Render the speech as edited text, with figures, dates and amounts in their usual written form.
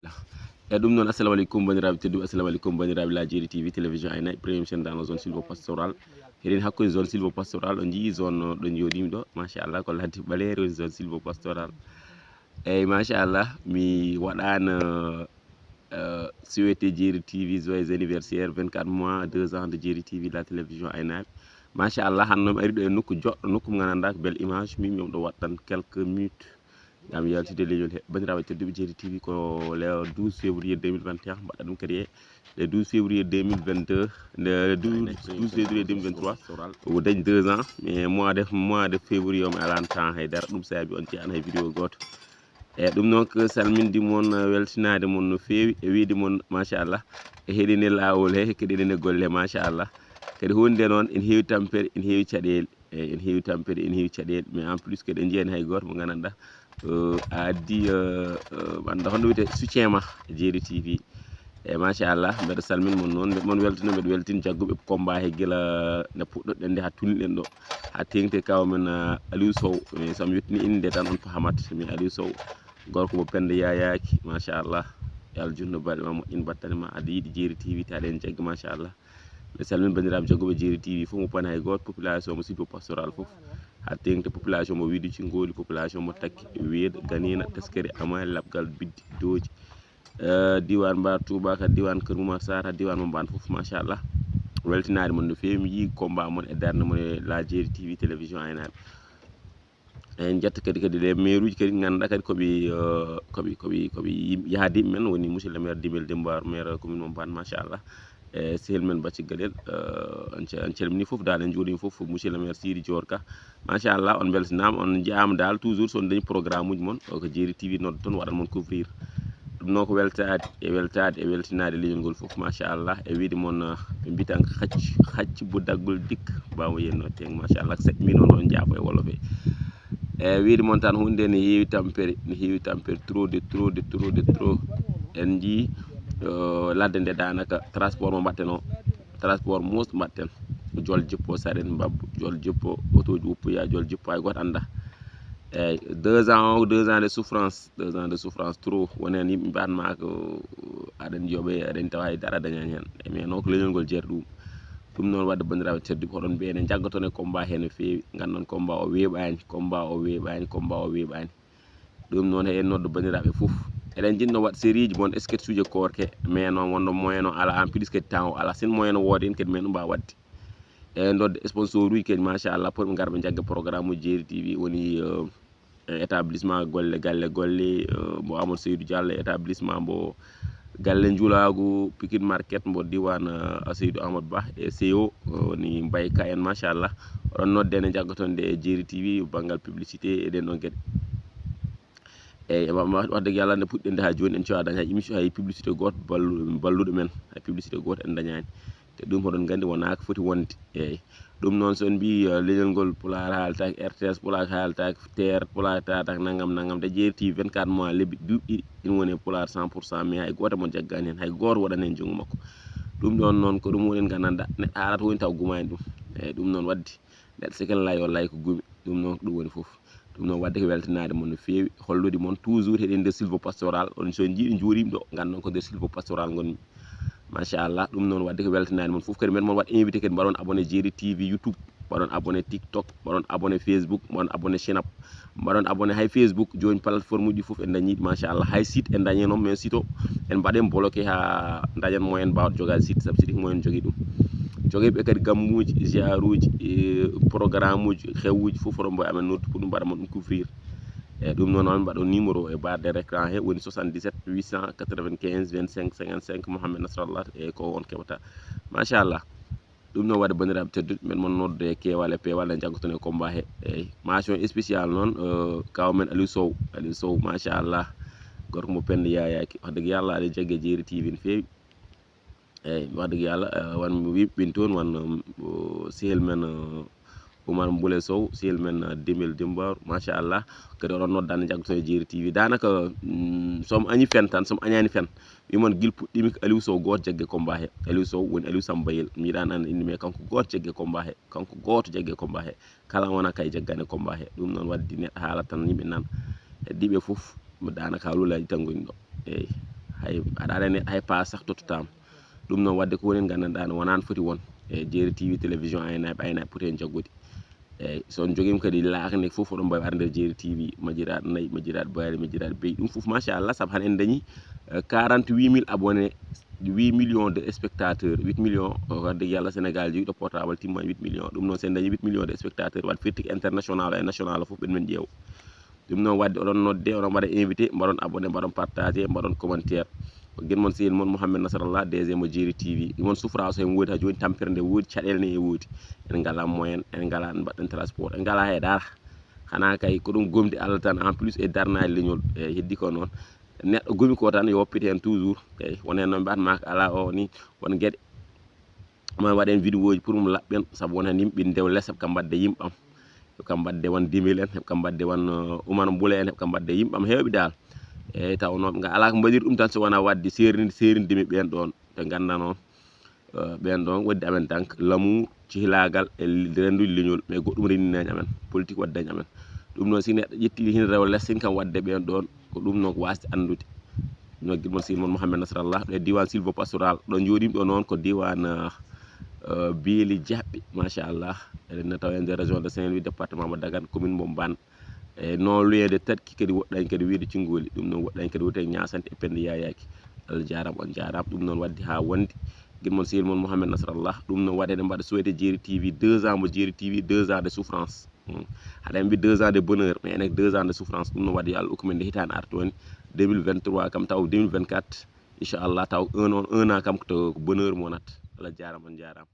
e ɗum noon assalamu aleykum bandiraɓe tedduɓe, assalamu aleykum bandiraɓe Lajeri TV télévision aynayi premier chaîne dans la zone silvo pastoral heɗen hakkude zone silvo pastoral on jii zone ɗo jooɗimi ɗo machallah ko ladde ɓaleere woni zone silvo pastoral eyyi machallah mi waɗano souhaité Djeri TV joyeux anniversaire 24 mois 2 ans de Djeri TV la télévision aynaɓe machallah hande noon mi ari ɗo e nokku joɗɗo nokku mo gandanɗa ko belle image min ɗo waɗ tan quelques minutes gam yaltude leñol he bandiraɓe tedduɓe Djeri TV ko le 12 février 2021 mbaɗɗa ɗum kadi le 12 février 2022 le 12 février 2023 o dañi 2 ans mais mois de février o mi alano temps haydara ɗum saabi on jeeyani hay vidéo goto eyyi ɗum noon ko salminde moon weltinade moon no fewi e wiide moon machallah e heeɗine lawol he kadi eɗene golle he machallah kadi hunde noon ene heewi tampere ene heewi caɗele eyyi ene heewi tampere ene heewi caɗele mais en plus kadi en jiyani hay goto mo gandanɗa a addi anda hono wiyete soutien ma Djeri TV e machallah mbeɗa salmina mon noon mbeɗa moon weltano mbeɗa weltina jagguɓe combat he guila nde puɗɗoɗen nde ha tulniɗen ɗo ha tengti kaw men Aliou Sow somi yettini inde tan on pahamat mi Aliou Sow gorko mo penda yayaki machallah yo Allah junnu balɗe ma moƴƴin battane ma aɗa yiiɗi Djeri TV taade en jaggi machallah mi salmina bandiraɓe jagguɓe Djeri TV fof mo pani hay goto population mo silvo pastoral fof ha tengti population mo wiiɗi Cingoli population mo Takky Weedo Ganina Teskere Amali Labgal Biddi Dooji diwan Mbar Touba kadi diwan Kër Moumar Sarr ha diwan mo Mbane foof machallah weltinade mon no fewi mi yii combat mon e darde mon e la Djeri TV télévision aynaɓe en jetta kadi les maire uji kadi ganduɗa kadi koɓe yahadiɓe men woni monsieur le maire Dimel Dembar maire commune mo Mbane machallah e sehil men Bacci Gaɗel en calmini foof dal en juurima foof monsieur le maire Sidy Dior Ka machallah on beltanama on jeyama dal toujours son dañi programme uji moon ko Djeri TV nodda toon waɗan moon couvrir ɗum noon ko weltade e weltinade leñol ngol foof machallah e wiide moon ɓe mbi tan hacci bo daggol dikka bawmo yenno teng machallah ko 7 min on jaafo e wolof e wiide moon tan hunde ne heewi tampere trop en jii ladde nde danaka transport mo mbatten o transport musɗo mbatten jol jippo saret mbabba jol jippo auto ji woppoya jol jippo hay goto anda eyyi 2 ans de souffrance trop wonen yimɓe mbatma ko aɗen jooɓe aɗen tawa haydara dañani hen mais noon ko leñol ngol jeeri ɗum noon wadde bandiraɓe tedduɓe hoɗon mbiyene jaggaton e combat he no fewi gandon combat o weeɓani ɗum noon en noddo bandiraɓe foof eɗen jinno waɗ série ji bon sketch uji korke mais noon wonno moyen o ala en plus kadi temps o ala sin moyen o woodi hen kadi men ɗum mbawa wadde e nodde sponsor uji kadi machallah pour ɓe gara ɓe jagga programme uji Djeri TV woni établissement galle golle mo Amadou Seydou Diallo établissement mbo galle Djoulagu Pikine Market mbo diwan Seydou Amadou Ba e CEO woni Mbaye Ka en machallah oɗon nodde ene jaggatonde e Djeri TV banggal publicité e ɗen ɗon gueɗe eyyi wax degui Yallah nde puɗɗiɗen ha joni en cuwa dañde hay émission hay publicité goto balluɗo men hay publicité goto en dañani te ɗum hoɗon gandi wona ko foti wonde eyyi ɗum noon son mbi leñol ngol Pulaar haaltaki RTS Pulaar haaltaki TR Pulaar tataki naggam de Djeri TV 24 mois lebbi duuɓi ina woni Pulaar 100% mais hay goto mo jaggani hen hay goto waɗani hen junggo makko ɗum ɗon noon ko ɗum woni gandanɗa neɗɗo haalata woni taw gumani ɗum eyyi ɗum noon wadde neɗɗo sikene laayo laayi ko gumi ɗum noon ko ɗum woni foof ɗum noon wadde ko weltanade moon no fewi hollude moon toujours heɗen nder silvo pastoral on so jiiɗi jurimi ɗo gandon ko nder silvo pastoral gonmi machallah ɗum noon wadde ko weltanade moon foof kadi men moon waɗ invité kadi mbaɗon abonné Djeri TV YouTube mbaɗon abonné TikTok mbaɗon abonné Facebook mbaɗon abonné Snap mbaɗon abonné hay Facebook joni plateforme uji foof en dañiɗi machallah hay site en dañi noon mais site o en mbaɗen bloqué ha dañen moyen mbawde jogade site saabu site ko moyen jogui ɗum joguiɓe kadi gammuji ziar uji programme uji xewuji foof oɗon mbawi amen noddu pour ɗum mbaɗa moon ɗum couvrir eyyi ɗum noon on mbaɗo numéro e barre de écran he woni 77 895 25 55 Mouhamed Nasrallah e ko on keɓata machallah ɗum noon wadde bandiraɓe tedduɓe men moon nodde e keewal e peewal en jaggaton e combat he eyyi mention spéciale noon kaw men Aliou Sow machallah gorko mo penda yayaki wax degui Yallah aɗa jaggue Djeri TV no fewi eyyi wax degui Yallah wanmo wiɓɓin toon wan sehil men Oumar Mboule Sow sehil men Dimel Dembar machallah kadi oɗon nodda ne jaggaton e Djeri TV danaka somo añi fen tan somo añani fen wimon guila puɗɗimi ko Aliou Sow goto jaggue combat he Aliou Sow woni Aliou Samba Bayel mi yiɗani ande inde mais kanko goto jaggue combat he kanko goto jaggue combat he kala wona kay jaggani combat he ɗum noon wadde neɗɗo haalata tan yimɓe nana heddiɓe foof danaka haalulaji tan goni ɗo eyyi aɗa ne hay pass sax tottotama ɗum noon wadde ko woni gandanɗa no wonani foti won jeeri tv télévision aynaɓe poti hen jaggude son joguima kadi lakne foof oɗon mbawi arde jeeri tv majjiraɗo nayyi majjiraɗo baali majjiraɗo beyi ɗum foof machallah saabu han en dañi 48 000 abonnés 8 millions de spectateurs 8 millions wadde yalla Sénégal jeeyi ɗo portable timma 8 millions ɗum noon sen dañi 8 millions de spectateurs wat firtiki international e national foof ɓen men ƴeew ɗum noon wadde oɗon nodde oɗon waɗa invité mbaɗon abonné mbaɗon partagé mbaɗon commentaire ko guiɗmon sehil moon Mouhamed Nasrallah DG mo jeeri tv ɗumon souffrance hen woodi ha joni tampere nde woodi caɗele ne e woodi en ngala moyen en ngala mbaɗɗen transport en ngala he dara hana kay ko ɗum gomdi Allah tan en plus e darnade leñol e heddi ko noon neɗɗo goomi ko tan yo woppite hen toujours eyyi won hen noon mbiyatma ala o ni won gueɗe ma waɗen vidéo ji pour mo laɓɓen saabu won hen yimɓe dew less kam mbadde yimɓam kam mbadde won dimil en kam mbadde won Oumar Boule en kam mbadde yimɓam hewɓe dal eyyi tawno ga ala ko mbaɗiri ɗum tan so wona wadde serindemi ɓen ɗon ɓe ganda noon ɓen ɗon waddi amen donc l'amour cihlagal e rendude leñol mais goɗɗum renndinani amen politique waddani amen ɗum noon si neɗɗo ƴetti hin rewa less hin kam wadde ɓen ɗon ko ɗum noon ko wasde andude no guiɗmon sehil moon Mouhamed Nasrallah ɗo diwan Silvo Pastoral ɗo joɗimi ɗo noon ko diwan Beeli Diaɓɓe machallah eɗen tawa e nder région de Saint-Louis département mo Dagana commune mo Mbane e non loin de Tadki kadi woɗɗani kadi wiide Cingoli ɗum noon woɗɗani kadi wiyete Niassante e Pende Yayaki Allah jarama on jarama ɗum noon wadde ha wondi guiɗmon sehil moon Mouhamed Nasrallah ɗum noon waɗe eɗen mbaɗa souhaité jeeri tv 2 ans mo jeeri tv 2 ans de souffrance haɗa mbi 2 ans de bonheur mais enen 2 ans de souffrance ɗum noon waɗi Allah hokkumen nde hitande artoni 2023 kam taw 2024 inchallah taw 1 an kam to bonheur mo wonata Allah jarama on jarama